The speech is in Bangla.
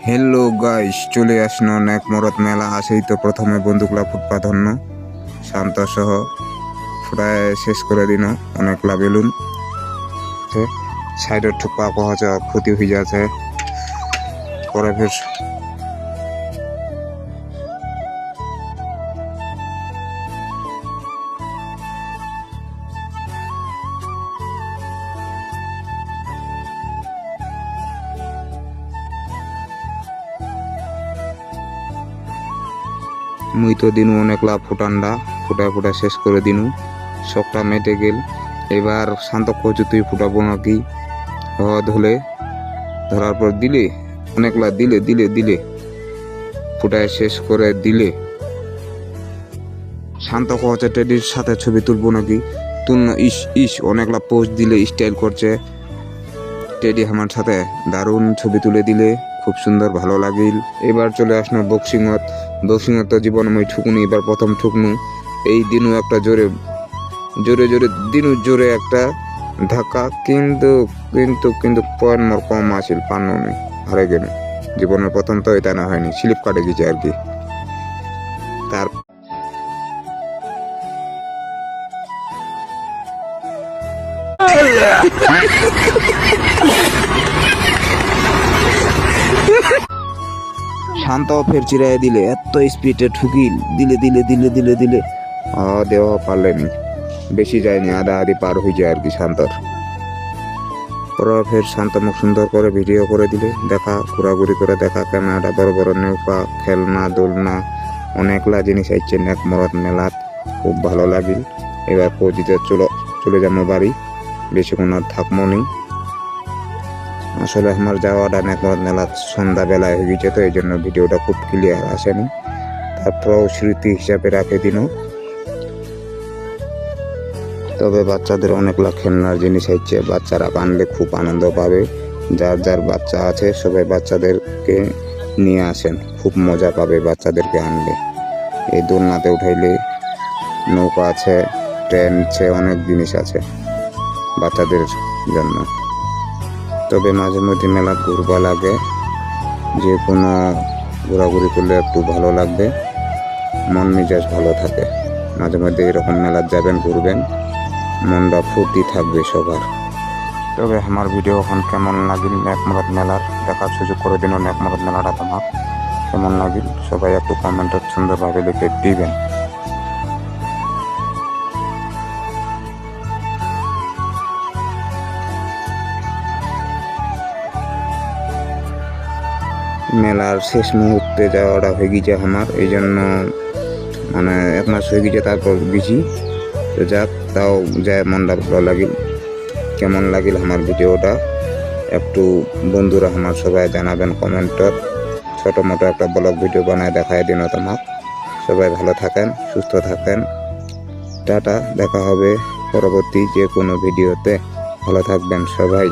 হ্যালো গাইস, চলে আসলো নেকমরদ মেলা। আসেই তো প্রথমে বন্ধুগুলা ফুটপা ধন্য শান্ত সহ ফুটায় শেষ করে দিন অনেকগুলা বেলুন সাইডের ঠুপা কহছে ক্ষতি হয়ে যাচ্ছে পরে ফের মুই তো দিনু অনেকলা ফুটান্ডা ফুটায় শেষ করে দিনু শখটা মেটে গেল। এবার শান্ত কচু তুই ফুটাবো নাকি ধুলে ধরার পর দিলে অনেকলা দিলে দিলে দিলে ফুটায় শেষ করে দিলে শান্ত কচু টেডির সাথে ছবি তুলবো নাকি তুলন ইস ইস অনেকলা পোস্ট দিলে স্টাইল করছে টেডি আমার সাথে দারুণ ছবি তুলে দিলে খুব সুন্দর ভালো লাগিল। এবার চলে আসলো বক্সিংত তো জীবন মই ঠুকুনি এবার প্রথম ঠুকনু এই দিনু একটা জোরে জোরে জোরে দিনু জোরে একটা ধাক্কা কিন্তু কিন্তু কিন্তু পয়েন্ট মোর কম আসিল পান্ন নেই হারে গেল জীবনের প্রথম তো এটা না হয়নি স্লিপ কাটে গেছে আর কি। তার শান্ত ফের চিরাই দিলে এত স্পিডে ঠুকিল দিলে দিলে দিলে দিলে দিলে দেওয়া পারলেনি বেশি যায়নি আধা আধি পার হয়ে যায় আর কি শান্তর। পরে ফের শান্ত মুখ সুন্দর করে ভিডিও করে দিলে দেখা ঘোরাঘুরি করে দেখা ক্যামেরাটা বড় বড় নৌকা খেলনা দোলনা অনেকলা জিনিস আইছে নেকমরদ মেলাত খুব ভালো লাগিল। এবার পৌঁছিতে চলে যাবো বাড়ি বেশিক্ষণ আর থাকবো নি। আসলে আমার যাওয়াটা নেকমরদ মেলাত সন্ধ্যাবেলায় হয়ে গেছে তো এই জন্য ভিডিওটা খুব ক্লিয়ার আসেনি, তারপরেও স্মৃতি হিসাবে রাখে দিন। তবে বাচ্চাদের অনেকলা খেলনার জিনিস হচ্ছে বাচ্চারা আনলে খুব আনন্দ পাবে। যার যার বাচ্চা আছে সবাই বাচ্চাদেরকে নিয়ে আসেন, খুব মজা পাবে বাচ্চাদেরকে আনলে। এই দোলনাতে উঠাইলে নৌকা আছে ট্রেন আছে অনেক জিনিস আছে বাচ্চাদের জন্য। তবে মাঝে মধ্যে মেলা ঘুরবা লাগে, যে কোনো ঘোরাঘুরি করলে একটু ভালো লাগবে, মন মেজাজ ভালো থাকে। মাঝে মধ্যে এরকম মেলা যাবেন ঘুরবেন, মনটা ফুর্তি থাকবে সবার। তবে আমার ভিডিও এখন কেমন লাগিল নেকমরদ মেলার দেখার সুযোগ করে দিন নেকমরদ মেলাটা তোমার কেমন লাগিল সবাই একটু কমেন্টে সুন্দরভাবে লিখে দিবেন। মেলার শেষ মুহূর্তে যাওয়াটা হয়ে গেছে আমার, এই জন্য মানে 1 মাস হয়ে গেছে তারপর গেছি তো যাক তাও যায় মনটা ভালো লাগিল। কেমন লাগিল আমার ভিডিওটা একটু বন্ধুরা আমার সবাই জানাবেন কমেন্টত। ছোটো মোটো একটা ব্লগ ভিডিও বানায় দেখায় দিন তোমার। সবাই ভালো থাকেন সুস্থ থাকেন, টাটা, দেখা হবে পরবর্তী যে কোনো ভিডিওতে। ভালো থাকবেন সবাই।